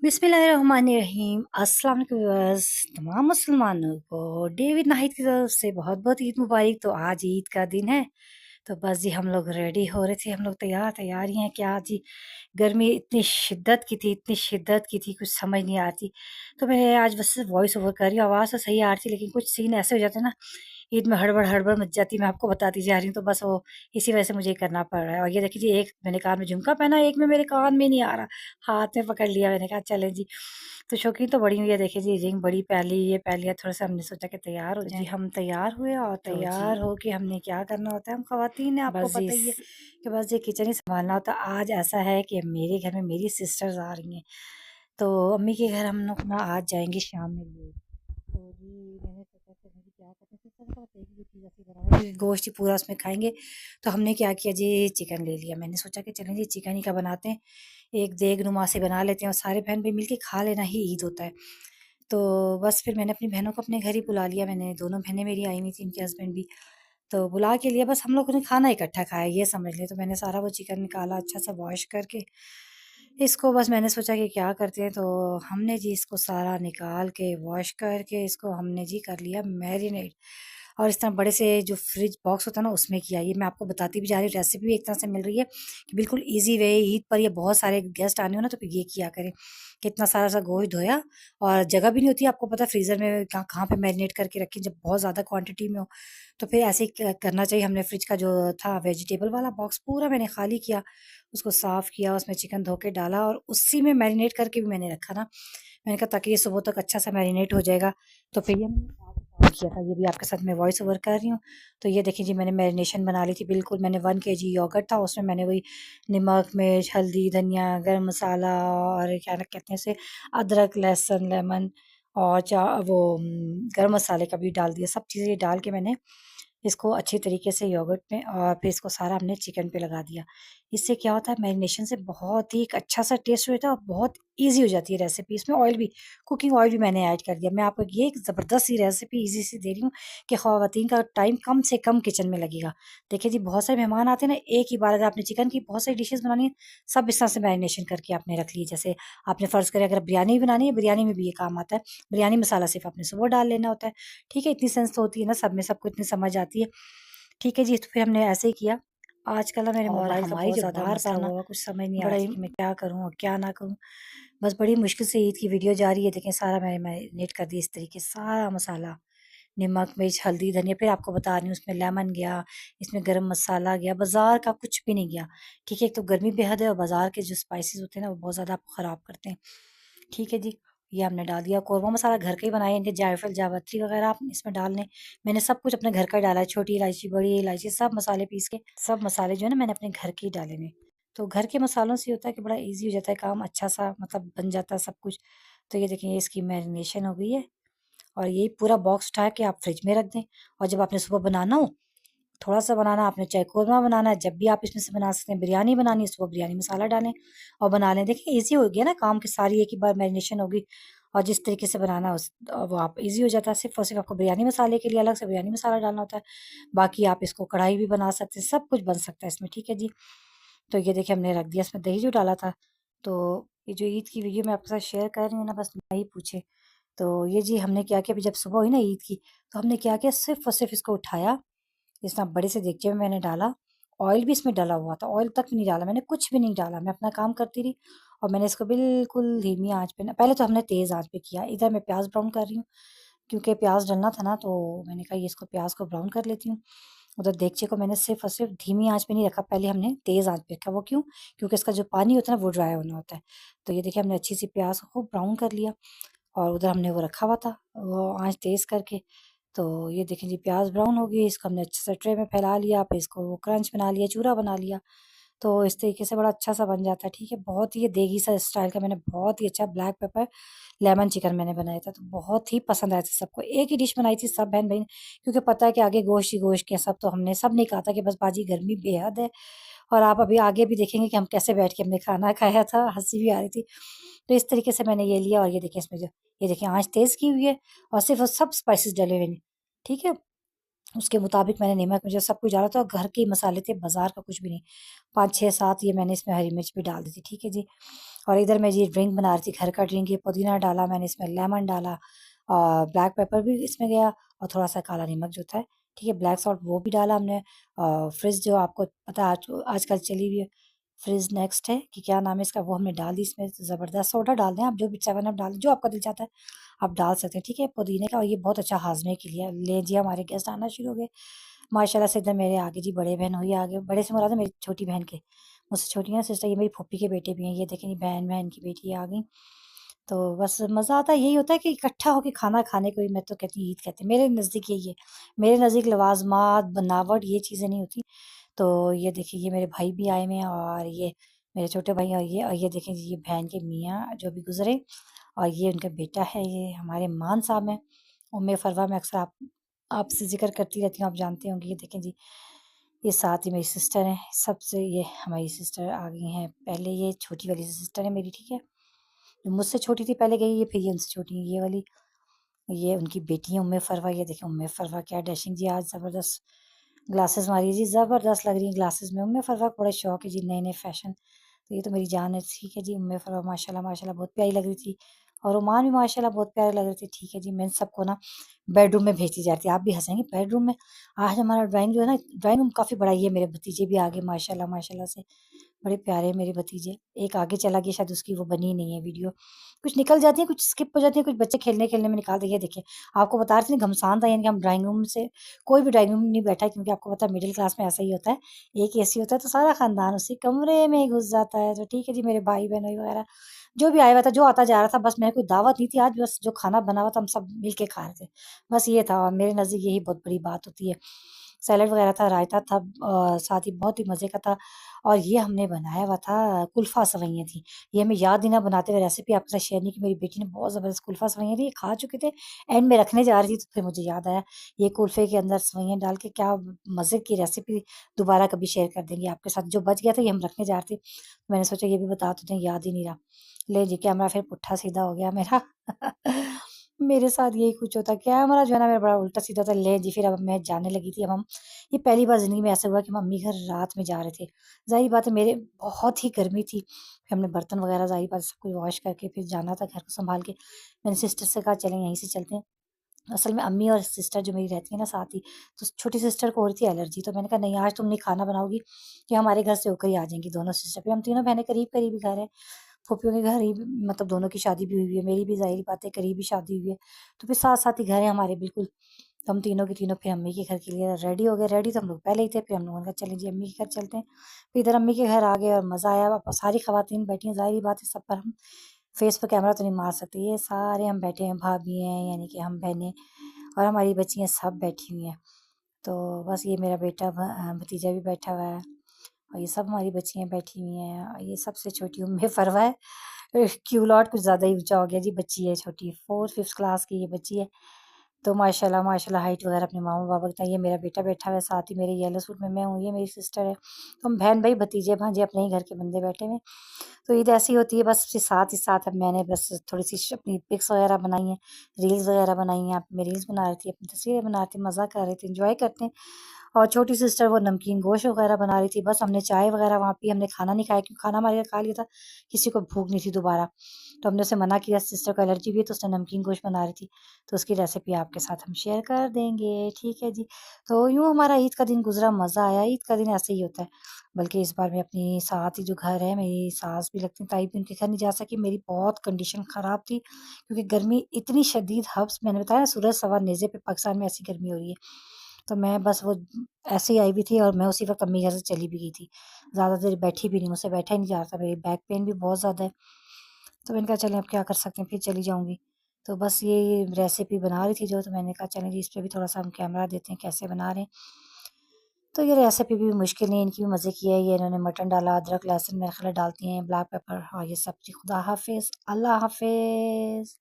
बिस्मिल्लाहिर्रहमानिर्रहीम। अस्सलाम वालेकुम व्यूअर्स, तमाम मुसलमानों को डेविड नाहिद की तरफ से बहुत बहुत ईद मुबारक। तो आज ईद का दिन है, तो बस जी हम लोग रेडी हो रहे थे, हम लोग तैयार ही हैं कि आज जी गर्मी इतनी शिद्दत की थी, कुछ समझ नहीं आती। तो मैं आज बस वॉइस ओवर कर रही हूँ, आवाज़ तो सही आ रही थी, लेकिन कुछ सीन ऐसे हो जाते हैं ना, ईद में हड़बड़ मच जाती है। मैं आपको बताती जा रही हूँ, तो बस वो इसी वजह से मुझे ये करना पड़ रहा है। और ये देखिए जी, एक मैंने कान में झुमका पहना, एक में मेरे कान में नहीं आ रहा, हाथ में पकड़ लिया। मैंने कहा चलें जी, तो शौकीन तो बड़ी हुई है। देखिए जी, रिंग बड़ी पहली ये पहन लिया, थोड़ा-सा हमने सोचा कि तैयार हो तो जी जाएँ। हम तैयार हुए और तो जी तैयार होके हमने क्या करना होता है, हम ख़वातीन हैं, आपको बस जी पता ही है स कि बस ये किचन ही सँभालना होता है। आज ऐसा है कि मेरे घर में मेरी सिस्टर्स आ रही हैं, तो अम्मी के घर हम लोग ना आज जाएँगे शाम में लेट। तो जी मैंने सोचा कि अभी क्या करते हैं, सिस्टर को एक भी चीज़ ऐसी बनाना क्योंकि गोश्त ही पूरा उसमें खाएँगे। तो हमने क्या किया जी, चिकन ले लिया। मैंने सोचा कि चलें जी चिकन ही का बनाते हैं, एक देगनुमा से बना लेते हैं और सारे बहन-भाई मिल के खा लेना ही ईद होता है। तो बस फिर मैंने अपनी बहनों को अपने घर ही बुला लिया। मैंने दोनों बहनें मेरी आई हुई थी, इनके हस्बैंड भी। तो बुला के लिया, बस हम लोगों ने खाना इकट्ठा खाया, ये समझ लें। तो मैंने सारा वो चिकन निकाला अच्छा सा वॉश करके, इसको बस मैंने सोचा कि क्या करते हैं, तो हमने जी इसको सारा निकाल के वॉश करके इसको हमने जी कर लिया मैरिनेट। और इस तरह बड़े से जो फ्रिज बॉक्स होता है ना, उसमें किया। ये मैं आपको बताती भी जा रही हूँ, रेसिपी भी एक तरह से मिल रही है कि बिल्कुल ईज़ी वे, ईद पर ये बहुत सारे गेस्ट आने हो ना, तो फिर ये किया करें। कितना सारा सा गोश्त धोया, और जगह भी नहीं होती, आपको पता है फ्रीज़र में कहाँ कहाँ पे मैरिनेट करके रखें जब बहुत ज़्यादा क्वांटिटी में हो। तो फिर ऐसे ही करना चाहिए। हमने फ्रिज का जो था वेजिटेबल वाला बॉक्स पूरा मैंने खाली किया, उसको साफ़ किया, उसमें चिकन धो के डाला और उसी में मैरिनेट करके भी मैंने रखा ना। मैंने कहा ताकि ये सुबह तक अच्छा सा मैरिनेट हो जाएगा। तो फिर ये मैंने आज किया था, ये भी आपके साथ मैं वॉइस ओवर कर रही हूँ। तो ये देखिए जी, मैंने मैरिनेशन बना ली थी बिल्कुल। मैंने 1 केजी योगर्ट था, उसमें मैंने वही नमक, मिर्च, हल्दी, धनिया, गरम मसाला और क्या न कहते हैं इसे, अदरक, लहसुन, लेमन और गरम मसाले का भी डाल दिया। सब चीज़ें डाल के मैंने इसको अच्छी तरीके से योगर्ट में, और फिर इसको सारा हमने चिकन पे लगा दिया। इससे क्या होता है, मैरिनेशन से बहुत ही एक अच्छा-सा टेस्ट होता है और बहुत ईज़ी हो जाती है रेसिपी। इसमें ऑयल भी, कुकिंग ऑयल भी मैंने ऐड कर दिया। मैं आपको ये एक ज़बरदस्त सी रेसिपी ईज़ी सी दे रही हूँ कि ख़वातीन का टाइम कम से कम किचन में लगेगा। देखिए जी, बहुत सारे मेहमान आते हैं ना, एक ही बार अगर आपने चिकन की बहुत सारी डिशेज़ बनानी है, सब इस तरह से मैरिनेशन करके आपने रख ली। जैसे आपने फ़र्ज़ करें अगर बिरयानी भी बनानी है, बिरयानी में भी ये काम आता है। बिरयानी मसाला सिर्फ़ आपने सुबह डाल लेना होता है। ठीक है, इतनी सेंस तो होती है ना सब में, सबको इतनी समझ आती है। ठीक है जी, तो फिर हमने ऐसे ही किया। आजकल ना मेरे और मोबाइल का हमारी बहुत जो ज़्यादा मसला बार-बार ना हुआ हुआ, कुछ समझ नहीं बड़ा आती ही कि मैं क्या करूँ और क्या ना करूँ। बस बड़ी मुश्किल से ईद की वीडियो जा रही है। देखें सारा मैंने मैरिनेट कर दिया इस तरीके से, सारा मसाला, नमक, मिर्च, हल्दी, धनिया, फिर आपको बता रही हूँ उसमें लेमन गया, इसमें गरम मसाला गया, बाज़ार का कुछ भी नहीं गया। ठीक है, एक तो गर्मी बेहद है और बाज़ार के जो स्पाइसेस होते हैं ना, वो बहुत ज़्यादा आपको ख़राब करते हैं। ठीक है जी, ये हमने डाल दिया। कोरमा मसाला घर का ही बनाया, इनके जायफल, जावित्री वगैरह आप इसमें डाल लें। मैंने सब कुछ अपने घर का ही डाला है, छोटी इलायची, बड़ी इलायची, सब मसाले पीस के, सब मसाले जो है ना मैंने अपने घर के ही डाले हुए हैं। तो घर के मसालों से ये होता है कि बड़ा ईज़ी हो जाता है काम, अच्छा-सा मतलब बन जाता है सब कुछ। तो ये देखिए, ये इसकी मैरिनेशन हो गई है और यही पूरा बॉक्स उठा के आप फ्रिज में रख दें। और जब आपने सुबह बनाना हो, थोड़ा-सा बनाना आपने, चाहे कोरमा बनाना है, जब भी आप इसमें से बना सकते हैं। बिरयानी बनानी है, सुबह बिरयानी मसाला डालें और बना लें। देखिए ईज़ी हो गया ना काम, कि सारी एक ही बार मैरिनेशन होगी और जिस तरीके से बनाना है वो आप ईज़ी हो जाता है। सिर्फ़ और सिर्फ़ आपको बिरयानी मसाले के लिए अलग से बिरयानी मसाला डालना होता है। बाकी आप इसको कढ़ाई भी बना सकते हैं, सब कुछ बन सकता है इसमें, ठीक है जी। तो ये देखिए हमने रख दिया, इसमें दही जो डाला था। तो ये जो ईद की वीडियो मैं आपके साथ शेयर कर रही हूँ ना, बस ना ही पूछे। तो ये जी हमने क्या किया, अभी जब सुबह हुई ना ईद की, तो हमने क्या किया, सिर्फ़ और सिर्फ़ इसको उठाया, इस तरह बड़े से देगचे में मैंने डाला। ऑयल भी इसमें डला हुआ था, ऑयल तक नहीं डाला मैंने, कुछ भी नहीं डाला। मैं अपना काम करती रही और मैंने इसको बिल्कुल धीमी आँच पे ना, पहले तो हमने तेज़ आँच पे किया। इधर मैं प्याज़ ब्राउन कर रही हूँ, क्योंकि प्याज़ डलना था ना, तो मैंने कहा ये इसको प्याज़ को ब्राउन कर लेती हूँ। उधर देगचे को मैंने सिर्फ़ और सिर्फ़ धीमी आँच पे नहीं रखा, पहले हमने तेज़ आँच पे रखा। वो क्यों? क्योंकि इसका जो पानी होता है ना, वो ड्राई होना होता है। तो ये देखिए हमने अच्छी सी प्याज़ को खूब ब्राउन कर लिया और उधर हमने वो रखा हुआ था, वो आँच तेज़ करके। तो ये देखें जी, प्याज़ ब्राउन हो गई, इसको हमने अच्छे से ट्रे में फैला लिया, फिर इसको वो क्रंच बना लिया, चूरा बना लिया। तो इस तरीके से बड़ा अच्छा-सा बन जाता है, ठीक है। बहुत ही ये देगी सा स्टाइल का मैंने बहुत ही अच्छा ब्लैक पेपर लेमन चिकन मैंने बनाया था, तो बहुत ही पसंद आया था सबको। एक ही डिश बनाई थी सब बहन-भाई ने, क्योंकि पता है कि आगे गोश्त ही गोश्त के सब, तो हमने सब ने कहा था कि बस बाजी गर्मी बेहद है और आप अभी आगे भी देखेंगे कि हम कैसे बैठ के हमने खाना खाया था, हँसी भी आ रही थी। तो इस तरीके से मैंने ये लिया और ये देखिए इसमें जो, ये देखिए आँच तेज़ की हुई है और सिर्फ़ और सब स्पाइसेस डले हुए हैं, ठीक है। उसके मुताबिक मैंने नमक, मिर्च सब कुछ डाला था और घर के ही मसाले थे, बाज़ार का कुछ भी नहीं। 5, 6, 7 ये मैंने इसमें हरी मिर्च भी डाल दी थी, ठीक है जी। और इधर मैं ये ड्रिंक बना रही थी, घर का ड्रिंक। ये पुदीना डाला मैंने, इसमें लेमन डाला और ब्लैक पेपर भी इसमें गया और थोड़ा सा काला नमक जो होता है, ठीक है, ब्लैक सॉल्ट वो भी डाला हमने। फ्रिज जो आपको पता है आजकल चली हुई है, फ्रिज नेक्स्ट है कि क्या नाम है इसका, वो हमने डाल दी इसमें। ज़बरदस्त सोडा डाल दें आप, जो भी 7 अप डाल जो आपका दिल चाहता है आप डाल सकते हैं, ठीक है, पुदीने का। और ये बहुत अच्छा हाजमे के लिए। ले जी हमारे गेस्ट आना शुरू हो गए माशाल्लाह से। इधर मेरे आगे जी बड़े बहन हुई आगे, बड़े से मुराद है मेरी छोटी बहन के, मुझसे छोटी है सिस्टर, ये मेरी फूफी के बेटे भी हैं। ये देखें, ये बहन बहन की बेटी आ गई। तो बस मज़ा आता यही होता है कि इकट्ठा होके खाना खाने को ही मैं तो कहती हूँ ईद कहते हैं। मेरे नज़दीक यही है, मेरे नज़दीक लवाज़मात, बनावट ये चीज़ें नहीं होती। तो ये देखिए, ये मेरे भाई भी आए हुए हैं और ये मेरे छोटे भाई, और ये देखें जी, ये बहन के मियाँ जो भी गुज़रे और ये उनका बेटा है, ये हमारे मान साहब हैं। उम्मे फरवा में अक्सर आपसे ज़िक्र करती रहती हूँ, आप जानते होंगे। ये देखें जी, ये साथ ही मेरी सिस्टर हैं। सबसे ये हमारी सिस्टर आ गई हैं पहले, ये छोटी वाली सिस्टर है मेरी, ठीक है, जो मुझसे छोटी थी पहले गई, ये फिर ये उनसे छोटी है ये वाली। ये उनकी बेटी है उम्मे फरवा। ये देखें उम्मे फरवा क्या डैशिंग जी, आज ज़बरदस्त ग्लासेस मारी है जी, ज़बरदस्त लग रही है ग्लासेस में। उम्मे फरवा को बड़ा शौक है जी नए नए फैशन। तो ये तो मेरी जान है, ठीक है जी। उम्मे फरवा माशाल्लाह माशाल्लाह बहुत प्यारी लग रही थी और ओमान भी माशाल्लाह बहुत प्यारे लग रहे थे, ठीक है जी। मैं सबको ना बेडरूम में भेजी जाती है, आप भी हंसेंगे, बेडरूम में। आज हमारा ड्राइंग जो है ना, ड्राइंग रूम काफ़ी बड़ा ही है। मेरे भतीजे भी आगे माशाल्लाह माशाल्लाह से, बड़े प्यारे हैं मेरे भतीजे। एक आगे चला गया, शायद उसकी वो बनी ही नहीं है वीडियो। कुछ निकल जाती है, कुछ स्किप हो जाती है, कुछ बच्चे खेलने-खेलने में निकाल देंगे। देखिए, आपको बता रही थी ना घमसान था, यानी कि हम ड्राइंग रूम से कोई भी ड्राइंग रूम में नहीं बैठा है, क्योंकि आपको पता है मिडिल क्लास में ऐसा ही होता है। एक एसी होता है तो सारा खानदान उसी कमरे में घुस जाता है। तो ठीक है जी, मेरे भाई-बहन वगैरह जो भी आया हुआ था, जो आता जा रहा था, बस मेरे कोई दावत नहीं थी आज, बस जो खाना बना हुआ था हम सब मिल के खा रहे थे। बस ये था, और मेरे नज़दीक यही बहुत बड़ी बात होती है। सैलेड वगैरह था, रायता था, साथ ही बहुत ही मज़े का था। और ये हमने बनाया हुआ था, कुल्फ़ा सेवइयाँ थी। ये हमें याद ही ना बनाते हुए रेसिपी आपके साथ शेयर नहीं की। मेरी बेटी ने बहुत ज़बरदस्त कुल्फ़ा सेवइयाँ थी, ये खा चुके थे, एंड में रखने जा रही थी तो फिर मुझे याद आया, ये कुल्फ़े के अंदर सेवइयाँ डाल के क्या मज़े की रेसिपी, दोबारा कभी शेयर कर देंगे आपके साथ। जो बच गया था ये हम रखने जा रहे थे, तो मैंने सोचा ये भी बता तो दें, याद ही नहीं रहा। ले जी, कैमरा फिर पुट्ठा सीधा हो गया मेरा। मेरे साथ यही कुछ होता है, कैमरा जो है ना मेरा बड़ा उल्टा-सीधा था। ले जी, फिर अब मैं जाने लगी थी। अब हम, ये पहली बार ज़िंदगी में ऐसा हुआ कि मम्मी घर रात में जा रहे थे। ज़ाहिर बात है, मेरे बहुत ही गर्मी थी। फिर हमने बर्तन वगैरह ज़ाहिर बात है सब कुछ वॉश करके फिर जाना था घर को सँभाल के। मैंने सिस्टर से कहा चलें यहीं से चलते हैं। असल में अम्मी और सिस्टर जो मेरी रहती है ना साथ ही, तो छोटी सिस्टर को हो रही थी एलर्जी। तो मैंने कहा नहीं, आज तुम नहीं खाना बनाओगी, कि हमारे घर से होकर ही आ जाएँगी दोनों सिस्टर। फिर हम तीनों बहनें करीब-करीब ही घर है। फूफियों के घर ही, मतलब दोनों की शादी भी हुई है, मेरी भी ज़ाहिर बात है करीब ही शादी हुई है। तो फिर साथ-साथ ही घर है हमारे बिल्कुल। तो हम तीनों की तीनों फिर अम्मी के घर के लिए रेडी हो गए। रेडी तो हम लोग पहले ही थे, फिर हम लोगों ने कहा चलें जी अम्मी के घर चलते हैं। फिर इधर अम्मी के घर आ गए और मज़ा आया। सारी ख़वातीन बैठी हैं, ज़ाहिर-सी बात है सब पर हम फेस पे कैमरा तो नहीं मार सकते। ये सारे हम बैठे हैं, भाभी हैं यानी कि हम बहनें और हमारी बच्चियाँ सब बैठी हुई हैं। तो बस ये मेरा बेटा भतीजा भी बैठा हुआ है और ये सब हमारी बच्चियाँ बैठी हुई हैं। और ये सबसे छोटी उम्मे फरवा है। क्यूलॉट कुछ ज़्यादा ही ऊँचा हो गया जी, बच्ची है छोटी, 4th-5th क्लास की ये बच्ची है। तो माशाल्लाह माशाल्लाह हाइट वगैरह अपने मामा-बाबा की तरह। ये मेरा बेटा बैठा हुआ है साथ ही, मेरे येलो सूट में मैं हूँ, ये मेरी सिस्टर है। तो हम बहन-भाई, भतीजे-भांजे अपने ही घर के बंदे बैठे हुए हैं। तो ईद ऐसी होती है बस। फिर साथ ही साथ अब मैंने बस थोड़ी-सी अपनी पिक्स वगैरह बनाई हैं, रील्स वगैरह बनाई हैं। मैं रील्स बना रही थी, अपनी तस्वीरें बना रही थी, मज़ा कर रही थी, एन्जॉय करते हैं। और छोटी सिस्टर वो नमकीन गोश्त वगैरह बना रही थी। बस हमने चाय वगैरह वहाँ पी, हमने खाना नहीं खाया क्योंकि खाना हमारे यहाँ खा लिया था, किसी को भूख नहीं थी दोबारा। तो हमने उसे मना किया, सिस्टर को एलर्जी भी है तो उसने नमकीन गोश्त बना रही थी, तो उसकी रेसिपी आपके साथ हम शेयर कर देंगे, ठीक है जी। तो यूँ हमारा ईद का दिन गुज़रा, मज़ा आया। ईद का दिन ऐसे ही होता है। बल्कि इस बार मैं अपनी साथ ही जो घर है, मेरी सास भी लगती हैं, ताई भी, उनके घर नहीं जा सकी। मेरी बहुत कंडीशन ख़राब थी क्योंकि गर्मी इतनी शदीद, हब्स मैंने बताया ना, सूरज सवा नेज़े पे पाकिस्तान में ऐसी गर्मी हो रही है। तो मैं बस वो ऐसे ही आई भी थी और मैं उसी वक़्त अम्मी के घर से चली भी गई थी। ज़्यादा देर बैठी भी नहीं, मुझसे बैठा ही नहीं जा रहा था, मेरी बैक पेन भी बहुत ज़्यादा है। तो मैंने कहा चलें अब क्या कर सकते हैं, फिर चली जाऊँगी। तो बस ये रेसिपी बना रही थी जो, तो मैंने कहा चलें जी इस पे भी थोड़ा-सा हम कैमरा देते हैं कैसे बना रहे हैं। तो ये रेसिपी भी मुश्किल नहीं, इनकी भी मज़े की है। ये इन्होंने मटन डाला, अदरक, लहसुन मेरे ख़्याल डालती हैं, ब्लैक पेपर और ये सब्ज़ी। खुदा हाफ़िज़, अल्लाह हाफ़िज़।